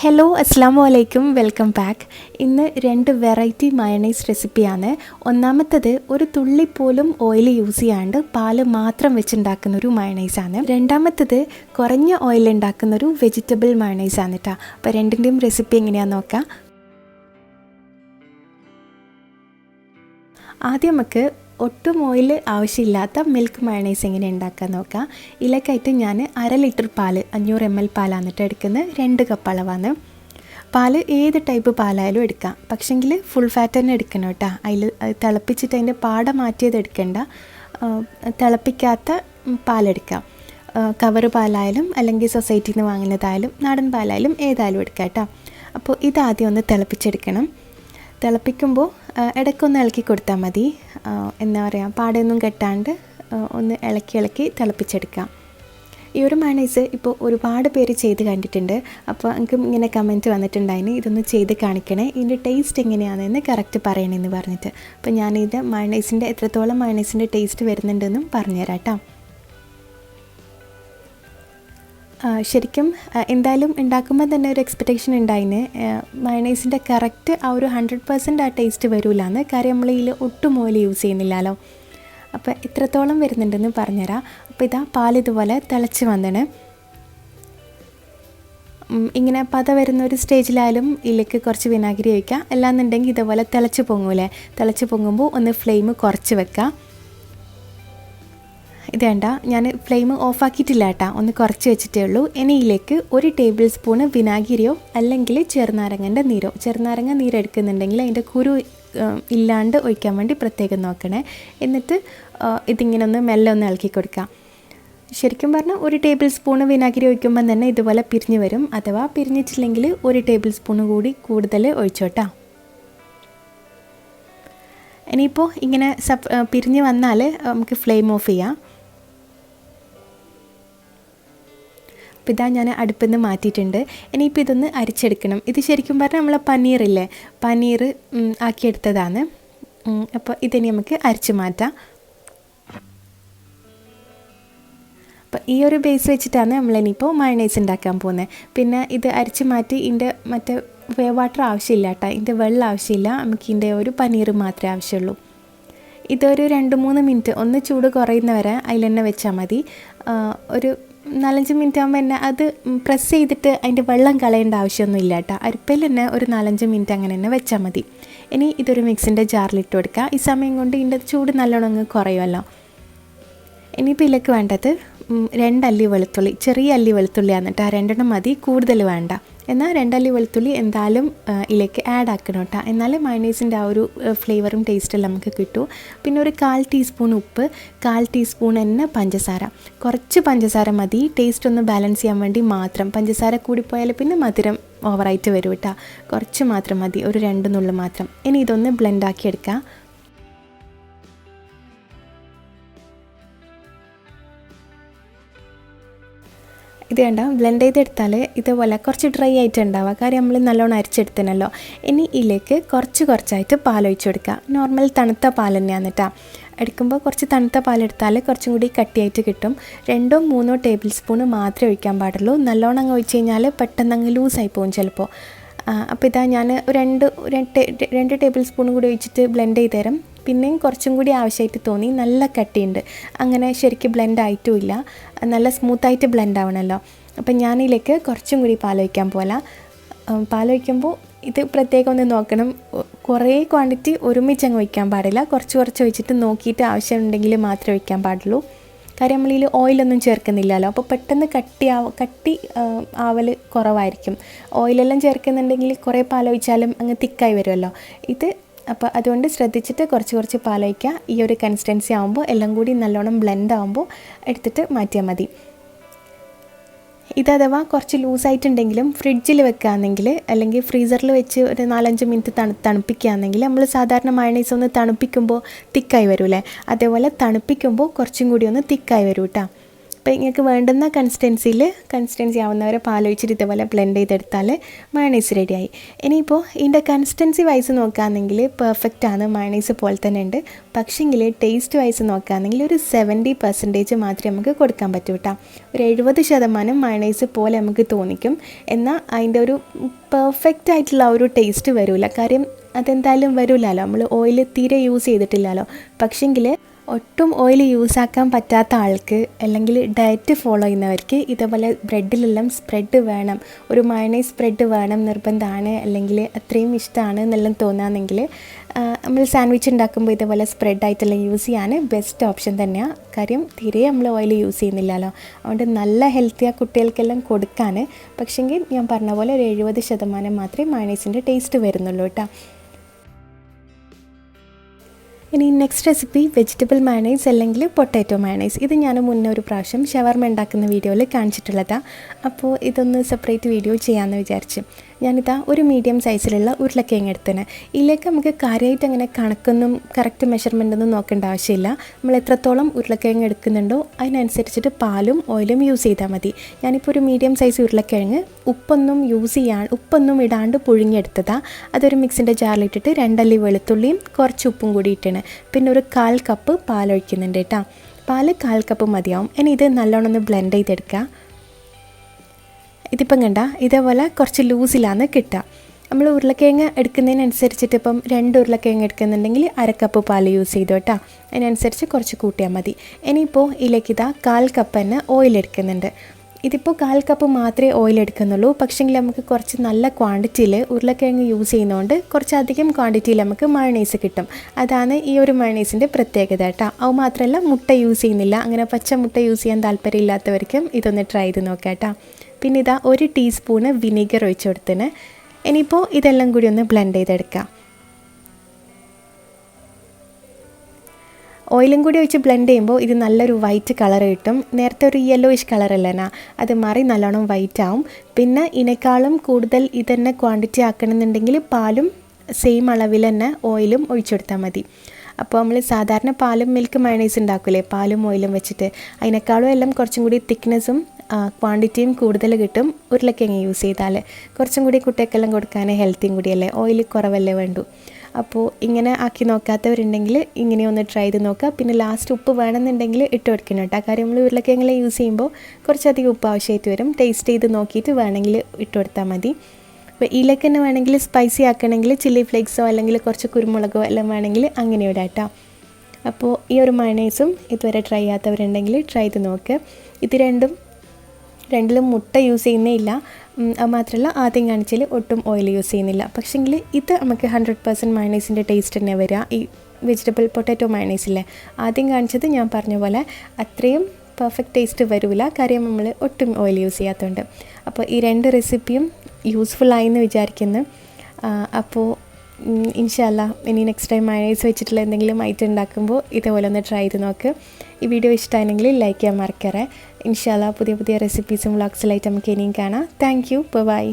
Hello അസ്സാം വലൈക്കും welcome back. ഇന്ന് രണ്ട് വെറൈറ്റി മയണൈസ് റെസിപ്പിയാണ്. ഒന്നാമത്തത് ഒരു തുള്ളി പോലും ഓയിൽ യൂസ് ചെയ്യാണ്ട് പാല് മാത്രം വെച്ചുണ്ടാക്കുന്നൊരു മയണൈസാണ്. രണ്ടാമത്തത് കുറഞ്ഞ ഓയിൽ ഉണ്ടാക്കുന്നൊരു വെജിറ്റബിൾ മയണൈസാണ് കേട്ടോ. അപ്പോൾ രണ്ടിൻ്റെയും റെസിപ്പി എങ്ങനെയാണെന്ന് നോക്കാം. ആദ്യം നമുക്ക് ഒട്ടും ഓയിൽ ആവശ്യമില്ലാത്ത മിൽക്ക് മയണൈസ് എങ്ങനെ ഉണ്ടാക്കാൻ നോക്കാം. ഇതിലേക്കായിട്ട് ഞാൻ 1/2 ലിറ്റർ പാല് 500 ml പാലാണ് എടുക്കുന്നത്. 2 കപ്പ് അളവാണ്. പാല് ഏത് ടൈപ്പ് പാലായാലും എടുക്കാം, പക്ഷെങ്കിൽ ഫുൾ ഫാറ്റ് തന്നെ എടുക്കണം കേട്ടോ. അതിൽ തിളപ്പിച്ചിട്ട് അതിൻ്റെ പാട മാറ്റിയത് എടുക്കണ്ട, തിളപ്പിക്കാത്ത പാലെടുക്കാം. കവർ പാലായാലും അല്ലെങ്കിൽ സൊസൈറ്റിയിൽ നിന്ന് വാങ്ങുന്നതായാലും നാടൻ പാലായാലും ഏതായാലും എടുക്കാം കേട്ടോ. അപ്പോൾ ഇതാദ്യം ഒന്ന് തിളപ്പിച്ചെടുക്കണം. തിളപ്പിക്കുമ്പോൾ ഇടയ്ക്കൊന്ന് ഇളക്കി കൊടുത്താൽ മതി. എന്താ പറയുക, പാടയൊന്നും കെട്ടാണ്ട് ഒന്ന് ഇളക്കി തിളപ്പിച്ചെടുക്കാം. ഈ ഒരു മയണൈസ് ഇപ്പോൾ ഒരുപാട് പേര് ചെയ്ത് കണ്ടിട്ടുണ്ട്. അപ്പോൾ എനിക്ക് ഇങ്ങനെ കമൻറ്റ് വന്നിട്ടുണ്ടായിന്, ഇതൊന്ന് ചെയ്ത് കാണിക്കണേ, ഇതിൻ്റെ ടേസ്റ്റ് എങ്ങനെയാണെന്ന് കറക്റ്റ് പറയണമെന്ന് പറഞ്ഞിട്ട്. അപ്പോൾ ഞാനിത് മയണൈസിൻ്റെ എത്രത്തോളം മയണൈസിൻ്റെ ടേസ്റ്റ് വരുന്നുണ്ടെന്നും പറഞ്ഞുതരാം കേട്ടോ. ശരിക്കും എന്തായാലും ഉണ്ടാക്കുമ്പോൾ തന്നെ ഒരു എക്സ്പെക്റ്റേഷൻ ഉണ്ടായിന് മയണൈസിൻ്റെ കറക്റ്റ് ആ ഒരു 100% ആ ടേസ്റ്റ് വരില്ലാന്ന്. കാര്യം നമ്മൾ ഇതിൽ ഒട്ടും ഓയിൽ യൂസ് ചെയ്യുന്നില്ലല്ലോ. അപ്പോൾ എത്രത്തോളം വരുന്നുണ്ടെന്ന് പറഞ്ഞുതരാം. അപ്പോൾ ഇതാ പാലിതുപോലെ തിളച്ച് വന്നിന്. ഇങ്ങനെ പത വരുന്ന ഒരു സ്റ്റേജിലായാലും ഇതിലേക്ക് കുറച്ച് വിനാഗിരി ഒഴിക്കുക. അല്ലാന്നുണ്ടെങ്കിൽ ഇതുപോലെ തിളച്ച് പൊങ്ങൂലേ, തിളച്ച് പൊങ്ങുമ്പോൾ ഒന്ന് ഫ്ലെയിം കുറച്ച് വെക്കുക. ഇത് വേണ്ട, ഞാൻ ഫ്ലെയിം ഓഫാക്കിയിട്ടില്ല കേട്ടോ, ഒന്ന് കുറച്ച് വെച്ചിട്ടേ ഉള്ളൂ. ഇനി ഇതിലേക്ക് 1 ടേബിൾ സ്പൂണ് വിനാഗിരിയോ അല്ലെങ്കിൽ ചെറുനാരങ്ങൻ്റെ നീരോ, ചെറുനാരങ്ങ നീരെടുക്കുന്നുണ്ടെങ്കിൽ അതിൻ്റെ കുരു ഇല്ലാണ്ട് ഒഴിക്കാൻ വേണ്ടി പ്രത്യേകം നോക്കണേ. എന്നിട്ട് ഇതിങ്ങനെ ഒന്ന് മെല്ലെ ഒന്ന് ഇളക്കി കൊടുക്കാം. ശരിക്കും പറഞ്ഞാൽ 1 ടേബിൾ സ്പൂണ് വിനാഗിരി ഒഴിക്കുമ്പം തന്നെ ഇതുപോലെ പിരിഞ്ഞ് വരും. അഥവാ പിരിഞ്ഞിട്ടില്ലെങ്കിൽ 1 ടേബിൾ സ്പൂണ് കൂടി കൂടുതൽ ഒഴിച്ചോട്ടാ. ഇനിയിപ്പോൾ ഇങ്ങനെ പിരിഞ്ഞ് വന്നാൽ നമുക്ക് ഫ്ലെയിം ഓഫ് ചെയ്യാം. അപ്പോൾ ഇതാ ഞാൻ അടുപ്പിൽ നിന്ന് മാറ്റിയിട്ടുണ്ട്. ഇനിയിപ്പോൾ ഇതൊന്ന് അരിച്ചെടുക്കണം. ഇത് ശരിക്കും പറഞ്ഞാൽ നമ്മളെ പനീറില്ലേ, പനീർ ആക്കിയെടുത്തതാണ്. അപ്പോൾ ഇതിനി നമുക്ക് അരിച്ച് മാറ്റാം. അപ്പോൾ ഈ ഒരു ബേസ് വെച്ചിട്ടാണ് നമ്മളിനിയിപ്പോൾ മയണൈസ് ഉണ്ടാക്കാൻ പോകുന്നത്. പിന്നെ ഇത് അരിച്ച് മാറ്റി ഇതിൻ്റെ മറ്റേ വാട്ടർ ആവശ്യമില്ല കേട്ടോ, ഇതിൻ്റെ വെള്ളം ആവശ്യമില്ല. നമുക്ക് ഇതിൻ്റെ ഒരു പനീർ മാത്രമേ ആവശ്യമുള്ളൂ. ഇതൊരു 2-3 മിനിറ്റ് ഒന്ന് ചൂട് കുറയുന്നവരെ അതിൽ തന്നെ വെച്ചാൽ മതി. ഒരു 4-5 മിനിറ്റ് ആകുമ്പോൾ തന്നെ അത് പ്രസ് ചെയ്തിട്ട് അതിൻ്റെ വെള്ളം കളയേണ്ട ആവശ്യമൊന്നും ഇല്ല കേട്ടോ. അരിപ്പയിൽ തന്നെ ഒരു 4-5 മിനിറ്റ് അങ്ങനെ തന്നെ വെച്ചാൽ മതി. ഇനി ഇതൊരു മിക്സിൻ്റെ ജാറിലിട്ട് കൊടുക്കുക. ഈ സമയം കൊണ്ട് ഇതിൻ്റെ ചൂട് നല്ലോണം അങ്ങ് കുറയുമല്ലോ. ഇനിയിപ്പോൾ ഇതിലേക്ക് വേണ്ടത് 2 അല്ലി വെളുത്തുള്ളി, ചെറിയ അല്ലി വെളുത്തുള്ളിയാണ് കേട്ടോ, 2 മതി, കൂടുതൽ വേണ്ട. എന്നാൽ 2 അല്ലി വെളുത്തുള്ളി എന്തായാലും ഇതിലേക്ക് ആഡ് ആക്കണം കേട്ടോ, എന്നാലേ മയണൈസിൻ്റെ ആ ഒരു ഫ്ലേവറും ടേസ്റ്റെല്ലാം നമുക്ക് കിട്ടൂ. പിന്നെ ഒരു 1/4 ടീസ്പൂൺ ഉപ്പ്, 1/4 ടീസ്പൂൺ തന്നെ പഞ്ചസാര, കുറച്ച് പഞ്ചസാര മതി, ടേസ്റ്റ് ഒന്ന് ബാലൻസ് ചെയ്യാൻ വേണ്ടി മാത്രം. പഞ്ചസാര കൂടിപ്പോയാൽ പിന്നെ മധുരം ഓവറായിട്ട് വരും കേട്ടോ, കുറച്ച് മാത്രം മതി, ഒരു 2 നുള്ളു മാത്രം. ഇനി ഇതൊന്ന് ബ്ലെൻഡാക്കി എടുക്കാം. ഇത് വേണ്ട, ബ്ലെൻഡ് ചെയ്തെടുത്താൽ ഇതേപോലെ കുറച്ച് ഡ്രൈ ആയിട്ട് ഉണ്ടാവുക, കാര്യം നമ്മൾ നല്ലോണം അരിച്ചെടുത്തനല്ലോ. ഇനി ഇതിലേക്ക് കുറച്ചായിട്ട് പാലൊഴിച്ച് കൊടുക്കുക. നോർമൽ തണുത്ത പാൽ തന്നെയാണ് കേട്ടോ. എടുക്കുമ്പോൾ കുറച്ച് തണുത്ത പാലെടുത്താൽ കുറച്ചും കൂടി കട്ടിയായിട്ട് കിട്ടും. 2-3 ടേബിൾ സ്പൂണ് മാത്രമേ ഒഴിക്കാൻ പാടുള്ളൂ. നല്ലോണം അങ്ങ് ഒഴിച്ച് കഴിഞ്ഞാൽ പെട്ടെന്ന് അങ്ങ് ലൂസായി പോകും ചിലപ്പോൾ. അപ്പോൾ ഇതാ ഞാൻ 2 ടേബിൾ സ്പൂണും കൂടി ഒഴിച്ചിട്ട് ബ്ലെൻഡ് ചെയ്ത് തരാം. പിന്നെയും കുറച്ചും കൂടി ആവശ്യമായിട്ട് തോന്നി, നല്ല കട്ടിയുണ്ട്, അങ്ങനെ ശരിക്കും ബ്ലെൻഡ് ആയിട്ടുമില്ല, നല്ല സ്മൂത്തായിട്ട് ബ്ലെൻഡ് ആവണമല്ലോ. അപ്പം ഞാനിതിലേക്ക് കുറച്ചും കൂടി പാലൊഴിക്കാൻ പോലെ. പാലൊഴിക്കുമ്പോൾ ഇത് പ്രത്യേകം ഒന്ന് നോക്കണം, കുറേ ക്വാണ്ടിറ്റി ഒരുമിച്ച് അങ്ങ് ഒഴിക്കാൻ പാടില്ല, കുറച്ച് ഒഴിച്ചിട്ട് നോക്കിയിട്ട് ആവശ്യമുണ്ടെങ്കിൽ മാത്രമേ ഒഴിക്കാൻ പാടുള്ളൂ. കാര്യം നമ്മളിൽ ഓയിലൊന്നും ചേർക്കുന്നില്ലല്ലോ, അപ്പോൾ പെട്ടെന്ന് കട്ടി ആവൽ കുറവായിരിക്കും. ഓയിലെല്ലാം ചേർക്കുന്നുണ്ടെങ്കിൽ കുറേ പാലൊഴിച്ചാലും അങ്ങ് തിക്കായി വരുമല്ലോ ഇത്. അപ്പോൾ അതുകൊണ്ട് ശ്രദ്ധിച്ചിട്ട് കുറച്ച് പാലൊഴിക്കുക. ഈ ഒരു കൺസിസ്റ്റൻസി ആകുമ്പോൾ എല്ലാം കൂടി നല്ലോണം ബ്ലെൻഡ് ആകുമ്പോൾ എടുത്തിട്ട് മാറ്റിയാൽ മതി. ഇതഥവാ കുറച്ച് ലൂസായിട്ടുണ്ടെങ്കിലും ഫ്രിഡ്ജിൽ വെക്കുകയാണെങ്കിൽ അല്ലെങ്കിൽ ഫ്രീസറിൽ വെച്ച് ഒരു 4-5 മിനിറ്റ് തണുപ്പിക്കുകയാണെങ്കിൽ, നമ്മൾ സാധാരണ മയണൈസ് ഒന്ന് തണുപ്പിക്കുമ്പോൾ തിക്കായി വരൂലേ, അതേപോലെ തണുപ്പിക്കുമ്പോൾ കുറച്ചും കൂടി ഒന്ന് തിക്കായി വരും കേട്ടോ. അപ്പോൾ നിങ്ങൾക്ക് വേണ്ടുന്ന കൺസിസ്റ്റൻസി ആവുന്നവരെ പാലൊഴിച്ചിട്ട് ഇതുപോലെ ബ്ലെൻഡ് ചെയ്തെടുത്താൽ മയണൈസ് റെഡിയായി. ഇനിയിപ്പോൾ ഇതിൻ്റെ കൺസിസ്റ്റൻസി വൈസ് നോക്കുകയാണെങ്കിൽ പെർഫെക്റ്റ് ആണ്, മയണൈസ് പോലെ തന്നെ ഉണ്ട്. പക്ഷേങ്കിൽ ടേസ്റ്റ് വൈസ് നോക്കുകയാണെങ്കിൽ ഒരു 70% മാത്രമേ നമുക്ക് കൊടുക്കാൻ പറ്റൂ കേട്ടോ. ഒരു 70% മയണൈസ് പോലെ നമുക്ക് തോന്നിക്കും. എന്നാൽ അതിൻ്റെ ഒരു പെർഫെക്റ്റ് ആയിട്ടുള്ള ഒരു ടേസ്റ്റ് വരില്ല. കാര്യം അതെന്തായാലും വരില്ലല്ലോ, നമ്മൾ ഓയിൽ തീരെ യൂസ് ചെയ്തിട്ടില്ലല്ലോ. പക്ഷേങ്കിൽ ഒട്ടും ഓയിൽ യൂസാക്കാൻ പറ്റാത്ത ആൾക്ക് അല്ലെങ്കിൽ ഡയറ്റ് ഫോളോ ചെയ്യുന്നവർക്ക് ഇതേപോലെ ബ്രെഡിലെല്ലാം സ്പ്രെഡ് വേണം, ഒരു മയണൈസ് സ്പ്രെഡ് വേണം നിർബന്ധമാണ്, അല്ലെങ്കിൽ അത്രയും ഇഷ്ടമാണ് എന്നെല്ലാം തോന്നുകയാണെങ്കിൽ നമ്മൾ സാൻഡ്വിച്ച് ഉണ്ടാക്കുമ്പോൾ ഇതേപോലെ സ്പ്രെഡായിട്ടെല്ലാം യൂസ് ചെയ്യാൻ ബെസ്റ്റ് ഓപ്ഷൻ തന്നെയാണ്. കാര്യം തീരെ നമ്മൾ ഓയിൽ യൂസ് ചെയ്യുന്നില്ലല്ലോ. അതുകൊണ്ട് നല്ല ഹെൽത്തിയാണ് കുട്ടികൾക്കെല്ലാം കൊടുക്കാൻ. പക്ഷേങ്കിൽ ഞാൻ പറഞ്ഞ പോലെ ഒരു 70% മാത്രമേ മയണൈസിൻ്റെ ടേസ്റ്റ് വരുന്നുള്ളൂ കേട്ടോ. ഇനി നെക്സ്റ്റ് റെസിപ്പി വെജിറ്റബിൾ മയണൈസ് അല്ലെങ്കിൽ പൊട്ടാറ്റോ മയണൈസ്. ഇത് ഞാൻ മുന്നേ ഒരു പ്രാവശ്യം ഷവർമ ഉണ്ടാക്കുന്ന വീഡിയോയിൽ കാണിച്ചിട്ടുള്ളതാണ്. അപ്പോൾ ഇതൊന്ന് സെപ്പറേറ്റ് വീഡിയോ ചെയ്യാമെന്ന് വിചാരിച്ചു. ഞാനിതാ ഒരു മീഡിയം സൈസിലുള്ള ഉരുളക്കിഴങ്ങ് എടുത്തത്. ഇതിലേക്ക് നമുക്ക് കാര്യമായിട്ട് അങ്ങനെ കണക്കൊന്നും കറക്റ്റ് മെഷർമെൻറ്റൊന്നും നോക്കേണ്ട ആവശ്യമില്ല. നമ്മൾ എത്രത്തോളം ഉരുളക്കിഴങ്ങ് എടുക്കുന്നുണ്ടോ അതിനനുസരിച്ചിട്ട് പാലും ഓയിലും യൂസ് ചെയ്താൽ മതി. ഞാനിപ്പോൾ ഒരു മീഡിയം സൈസ് ഉരുളക്കിഴങ്ങ് ഉപ്പൊന്നും ഇടാണ്ട് പുഴുങ്ങിയെടുത്തതാണ്. അതൊരു മിക്സിൻ്റെ ജാറിലിട്ടിട്ട് 2 അല്ലി വെളുത്തുള്ളിയും കുറച്ച് ഉപ്പും കൂടി ഇട്ടാണ്. പിന്നെ ഒരു 1/4 കപ്പ് പാലൊഴിക്കുന്നുണ്ട് കേട്ടോ. പാല് 1/4 കപ്പ് മതിയാവും. ഇനി ഇത് നല്ലോണം ഒന്ന് ബ്ലെൻഡ് ചെയ്തെടുക്കുക. ഇതിപ്പം കണ്ട ഇതേപോലെ കുറച്ച് ലൂസിലാണ് കിട്ടുക. നമ്മൾ ഉരുളക്കിഴങ്ങ് എടുക്കുന്നതിനനുസരിച്ചിട്ട് ഇപ്പം 2 ഉരുളക്കിഴങ്ങ് എടുക്കുന്നുണ്ടെങ്കിൽ 1/2 കപ്പ് പാൽ യൂസ് ചെയ്തു കേട്ടോ. അതിനനുസരിച്ച് കുറച്ച് കൂട്ടിയാൽ മതി. ഇനിയിപ്പോൾ ഇതിലേക്ക് 1/4 കപ്പ് തന്നെ ഓയിൽ എടുക്കുന്നുണ്ട്. ഇതിപ്പോൾ 1/4 കപ്പ് മാത്രമേ ഓയിൽ എടുക്കുന്നുള്ളൂ. പക്ഷേങ്കിൽ നമുക്ക് കുറച്ച് നല്ല ക്വാണ്ടിറ്റിയിൽ ഉരുളക്കിഴങ്ങ് യൂസ് ചെയ്യുന്നതുകൊണ്ട് കുറച്ചധികം ക്വാണ്ടിറ്റിയിൽ നമുക്ക് മയണൈസ് കിട്ടും. അതാണ് ഈ ഒരു മയണൈസിൻ്റെ പ്രത്യേകത കേട്ടോ. അത് മാത്രമല്ല മുട്ട യൂസ് ചെയ്യുന്നില്ല. അങ്ങനെ പച്ച മുട്ട യൂസ് ചെയ്യാൻ താല്പര്യമില്ലാത്തവർക്കും ഇതൊന്ന് ട്രൈ ചെയ്ത് നോക്കാം കേട്ടോ. പിന്നെ 1 ടീസ്പൂണ് വിനീഗർ ഒഴിച്ച് കൊടുത്തിന്. ഇനിയിപ്പോൾ ഇതെല്ലാം കൂടി ഒന്ന് ബ്ലെൻഡ് ചെയ്തെടുക്കാം. ഓയിലും കൂടി ഒഴിച്ച് ബ്ലെൻഡ് ചെയ്യുമ്പോൾ ഇത് നല്ലൊരു വൈറ്റ് കളർ കിട്ടും. നേരത്തെ ഒരു യെല്ലോയിഷ് കളറല്ലേനാ, അത് മാറി നല്ലോണം വൈറ്റ് ആവും. പിന്നെ ഇതിനേക്കാളും കൂടുതൽ ഇതന്നെ ക്വാണ്ടിറ്റി ആക്കണമെന്നുണ്ടെങ്കിൽ പാലും സെയിം അളവിൽ തന്നെ ഓയിലും ഒഴിച്ചെടുത്താൽ മതി. അപ്പോൾ നമ്മൾ സാധാരണ പാലും മിൽക്ക് മയണൈസ് ഉണ്ടാക്കില്ലേ, പാലും ഓയിലും വെച്ചിട്ട്, അതിനേക്കാളും എല്ലാം കുറച്ചും കൂടി തിക്നെസ്സും ക്വാണ്ടിറ്റിയും കൂടുതൽ കിട്ടും ഉരുളക്കിഴങ്ങ് യൂസ് ചെയ്താൽ. കുറച്ചും കൂടി കുട്ടികൾക്കെല്ലാം കൊടുക്കാൻ ഹെൽത്തിയും കൂടിയല്ലേ, ഓയിൽ കുറവല്ലേ വേണ്ടു. അപ്പോൾ ഇങ്ങനെ ആക്കി നോക്കാത്തവരുണ്ടെങ്കിൽ ഇങ്ങനെ ഒന്ന് ട്രൈ ചെയ്ത് നോക്കുക. പിന്നെ ലാസ്റ്റ് ഉപ്പ് വേണമെന്നുണ്ടെങ്കിൽ ഇട്ട് കൊടുക്കണം കേട്ടോ. കാര്യം നമ്മൾ ഉരുളക്കിഴങ്ങ് യൂസ് ചെയ്യുമ്പോൾ കുറച്ചധികം ഉപ്പ് ആവശ്യമായിട്ട് വരും. ടേസ്റ്റ് ചെയ്ത് നോക്കിയിട്ട് വേണമെങ്കിൽ ഇട്ട് കൊടുത്താൽ മതി. അപ്പോൾ ഇതിലേക്ക് തന്നെ വേണമെങ്കിൽ സ്പൈസി ആക്കണമെങ്കിൽ ചില്ലി ഫ്ലേക്സോ അല്ലെങ്കിൽ കുറച്ച് കുരുമുളകോ എല്ലാം വേണമെങ്കിൽ അങ്ങനെ ഇടാം കേട്ടോ. അപ്പോൾ ഈ ഒരു മയണൈസും ഇതുവരെ ട്രൈ ചെയ്യാത്തവരുണ്ടെങ്കിൽ ട്രൈ ചെയ്ത് നോക്കുക. ഇത് രണ്ടിലും മുട്ട യൂസ് ചെയ്യുന്നേ ഇല്ല. അത് മാത്രമല്ല ആദ്യം കാണിച്ചാൽ ഒട്ടും ഓയിൽ യൂസ് ചെയ്യുന്നില്ല. പക്ഷേങ്കിൽ ഇത് നമുക്ക് 100% മയണൈസിൻ്റെ ടേസ്റ്റ് തന്നെ വരിക. ഈ വെജിറ്റബിൾ പൊട്ടാറ്റോ മയണൈസില്ലേ, ആദ്യം കാണിച്ചത് ഞാൻ പറഞ്ഞ പോലെ അത്രയും പെർഫെക്റ്റ് ടേസ്റ്റ് വരില്ല. കാര്യം നമ്മൾ ഒട്ടും ഓയിൽ യൂസ് ചെയ്യാത്തതുകൊണ്ട്. അപ്പോൾ ഈ 2 റെസിപ്പിയും യൂസ്ഫുള്ളായി എന്ന് വിചാരിക്കുന്നു. അപ്പോൾ ഇൻഷാല്ലാ ഇനി നെക്സ്റ്റ് ടൈം മയണൈസ് വെച്ചിട്ടുള്ള എന്തെങ്കിലും ഐറ്റം ഉണ്ടാക്കുമ്പോൾ ഇതേപോലെ ഒന്ന് ട്രൈ ചെയ്ത് നോക്ക്. ഈ വീഡിയോ ഇഷ്ടമായെങ്കിൽ ലൈക്ക് ചെയ്യാൻ മറക്കരുത്. ഇൻഷാല്ലാ പുതിയ റെസിപ്പീസും വ്ളോഗ്സിലായിട്ട് നമുക്ക് ഇനിയും കാണാം. Thank you. ബൈ.